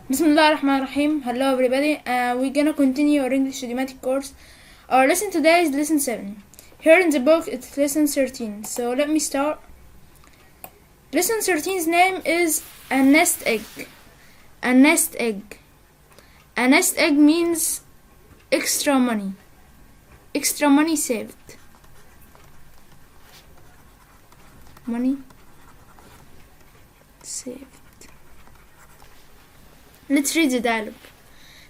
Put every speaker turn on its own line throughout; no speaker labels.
Bismillahirrahmanirrahim. Hello everybody. We're gonna continue our English Idiomatic course. Our lesson today is lesson 7. Here in the book it's lesson 13. So let me start. Lesson 13's name is a nest egg. A nest egg. A nest egg means extra money. Extra money saved. Money saved. Let's read the dialogue.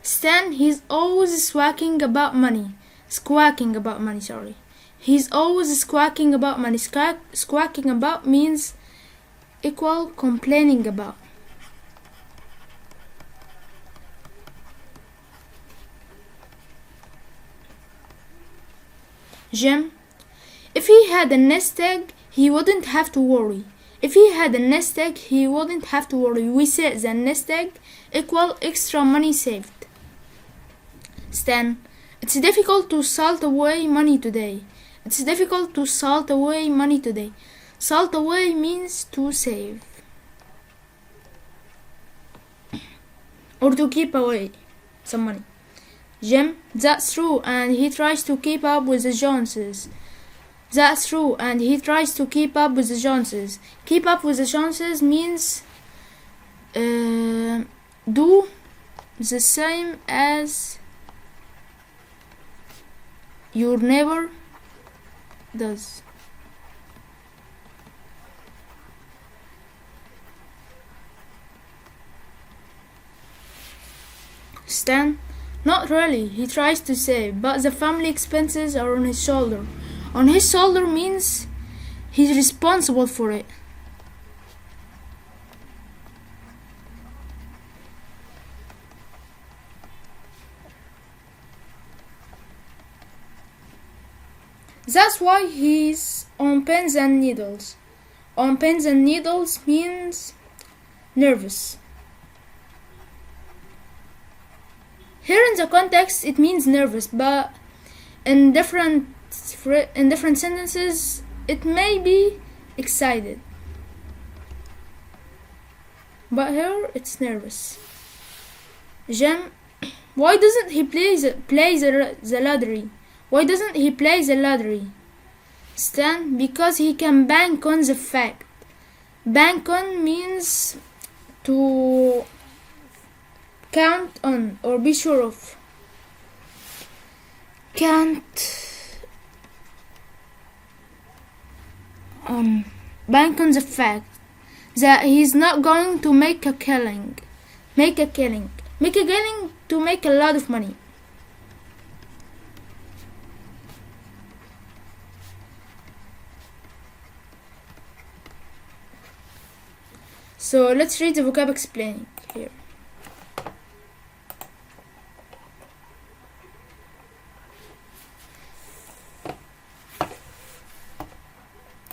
Stan, he's always squawking about money. He's always squawking about money. Squawking about means equal complaining about. Jim, if he had a nest egg, he wouldn't have to worry. We said the nest egg equal extra money saved. Stan, it's difficult to salt away money today. Salt away means to save or to keep away some money. Jim, that's true, and he tries to keep up with the Joneses. Keep up with the Joneses means do the same as your neighbor does. Stan, not really. He tries to save, but the family expenses are on his shoulder. On his shoulder means he's responsible for it. That's why he's on pins and needles. On pins and needles means nervous. Here in the context it means nervous, but in different sentences it may be excited. But here it's nervous. Jim, why doesn't he play the lottery? Stan, because he can bank on the fact. Bank on means to count on or be sure of. Bank on the fact that he's not going to make a killing to make a lot of money. So let's read the vocab explaining here.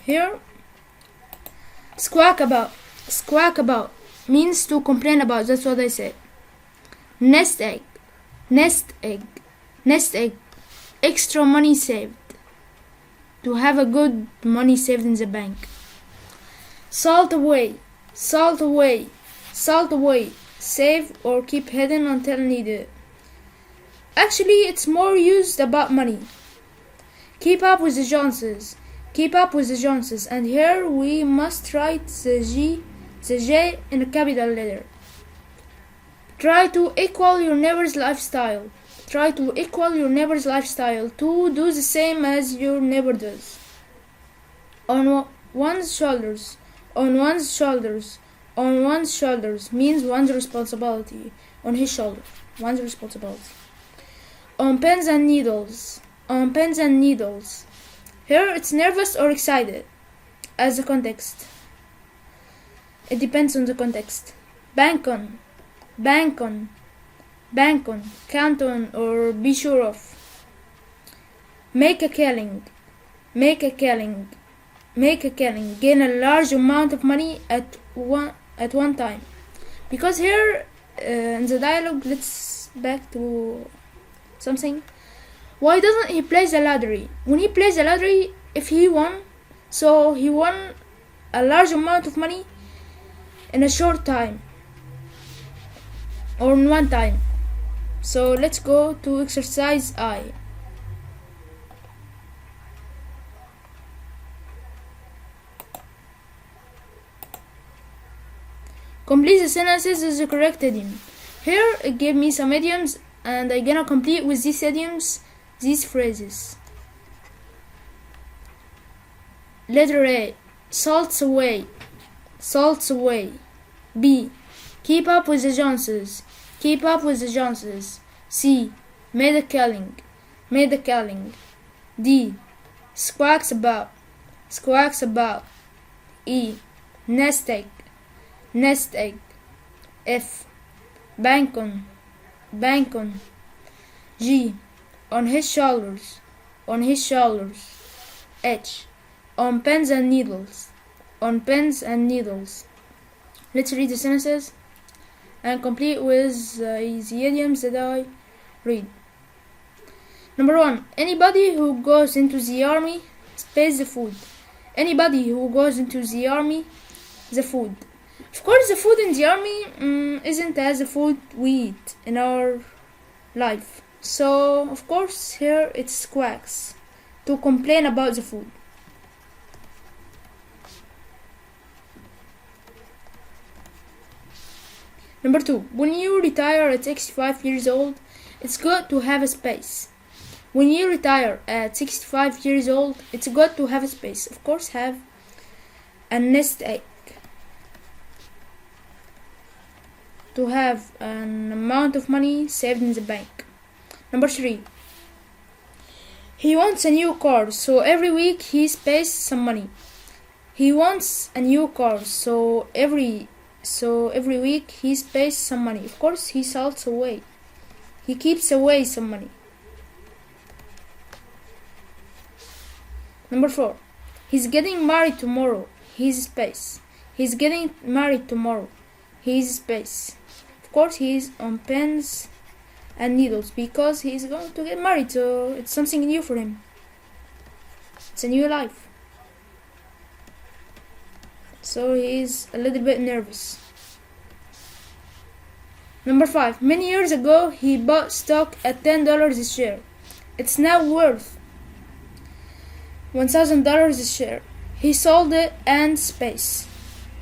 Here, squawk about means to complain about. That's what I said. Nest egg, extra money saved, to have a good money saved in the bank. Salt away, save or keep hidden until needed. Actually, it's more used about money. Keep up with the Joneses, and here we must write the J in a capital letter. Try to equal your neighbor's lifestyle. To do the same as your neighbor does. On one's shoulders means one's responsibility. On his shoulder, one's responsibility. On pens and needles. Here it's nervous or excited, as the context. It depends on the context. Bank on, count on or be sure of. Make a killing, gain a large amount of money at one time. Because here in the dialogue, let's back to something. Why doesn't he play the lottery? When he plays the lottery, if he won, so he won a large amount of money in a short time. or in one time. So let's go to exercise I. Complete the sentences with the correct idiom. Here it gave me some idioms and I'm gonna complete with these idioms these phrases. Letter A, salts away, salts away. B, keep up with the Joneses, keep up with the Joneses. C, made a killing, made a killing. D, squawks about, squawks about. E, nest egg, nest egg. F, bank on, bank on. G, on his shoulders, on his shoulders. H, on pens and needles, on pens and needles. Let's read the sentences and complete with the idioms that I read. Number 1. Anybody who goes into the army pays the food. Anybody who goes into the army, the food. Of course, the food in the army isn't as the food we eat in our life. So, of course, here it squawks to complain about the food. Number 2. When you retire at 65 years old, it's good to have a space. When you retire at 65 years old, it's good to have a space. Of course, have a nest egg. To have an amount of money saved in the bank. Number 3. He wants a new car, so every week he pays some money. He wants a new car, so every week he pays some money. Of course, he salts away. He keeps away some money. Number 4. He's getting married tomorrow. His space. He's getting married tomorrow. His space. Of course, he's on pens and needles because he's going to get married, so it's something new for him. It's a new life. So he's a little bit nervous. Number 5. Many years ago, he bought stock at $10 a share. It's now worth $1,000 a share. He sold it and space.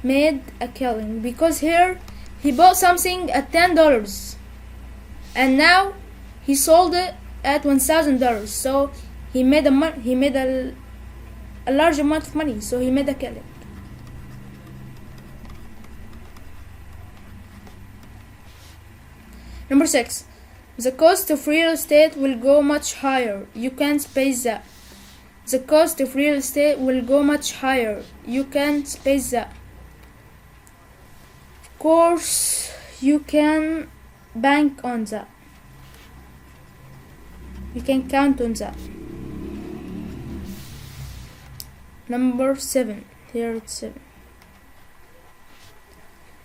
Made a killing because here he bought something at $10 and now he sold it at $1,000. So he made a large amount of money. So he made a killing. Number 6. The cost of real estate will go much higher. You can space that. The cost of real estate will go much higher. You can space that. Of course, you can bank on that. You can count on that. Number 7. Here it's 7.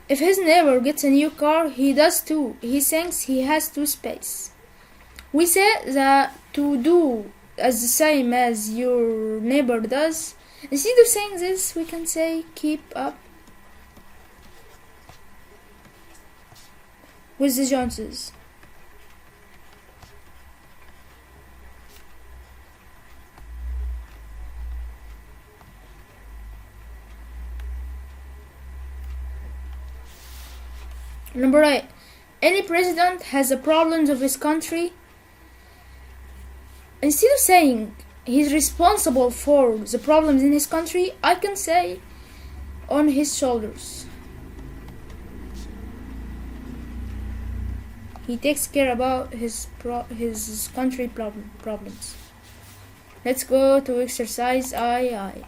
If his neighbor gets a new car, he does too. He thinks he has to space. We say that to do as the same as your neighbor does. Instead of saying this, we can say keep up with the Joneses. Number 8. Any president has the problems of his country. Instead of saying he's responsible for the problems in his country, I can say on his shoulders. He takes care about his country problems. Let's go to exercise II.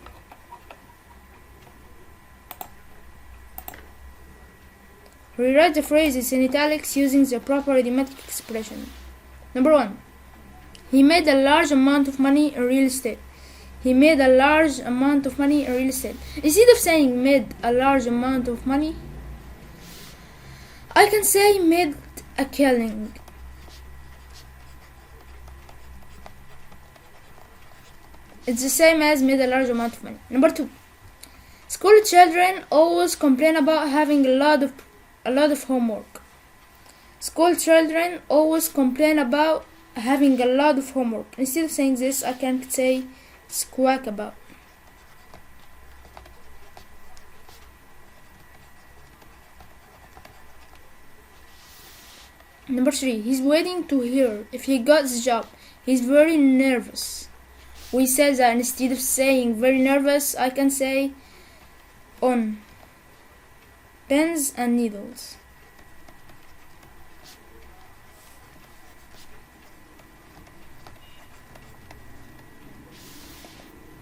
Rewrite the phrases in italics using the proper idiomatic expression. Number 1. He made a large amount of money in real estate. He made a large amount of money in real estate. Instead of saying made a large amount of money, I can say made a killing. It's the same as made a large amount of money. Number 2. School children always complain about having a lot of homework. School children always complain about having a lot of homework. Instead of saying this, I can say squawk about. Number 3, he's waiting to hear if he got the job. He's very nervous. We said that instead of saying very nervous, I can say on pens and needles.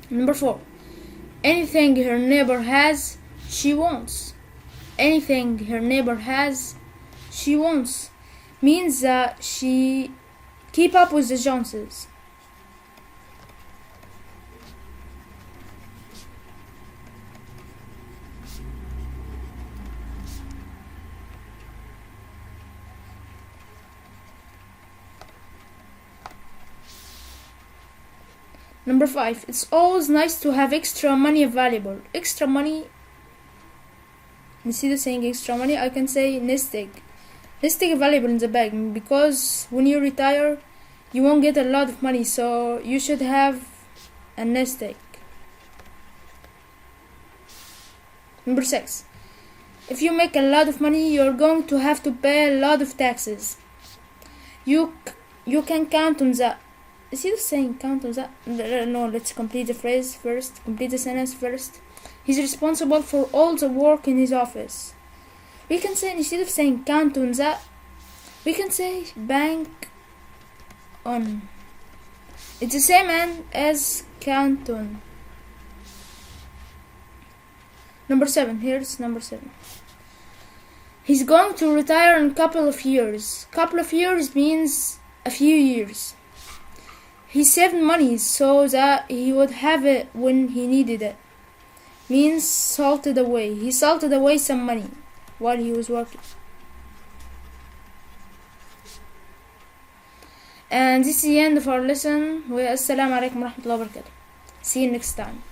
Number 4, anything her neighbor has, she wants. Anything her neighbor has, she wants means that she keep up with the Joneses. Number 5, it's always nice to have extra money available. Extra money, instead of saying extra money, I can say nest egg. Nest egg available in the bank, because when you retire, you won't get a lot of money, so you should have a nest egg. Number 6, if you make a lot of money, you're going to have to pay a lot of taxes. You can count on that. Instead of saying count on that, no, let's complete the phrase first, complete the sentence first. He's responsible for all the work in his office. We can say, instead of saying count on that, we can say bank on. It's the same as count on. Number 7, here's number 7. He's going to retire in a couple of years. Couple of years means a few years. He saved money so that he would have it when he needed it. Means salted away. He salted away some money while he was working. And this is the end of our lesson. Assalamu alaikum wa rahmatullahi wa barakatuh. See you next time.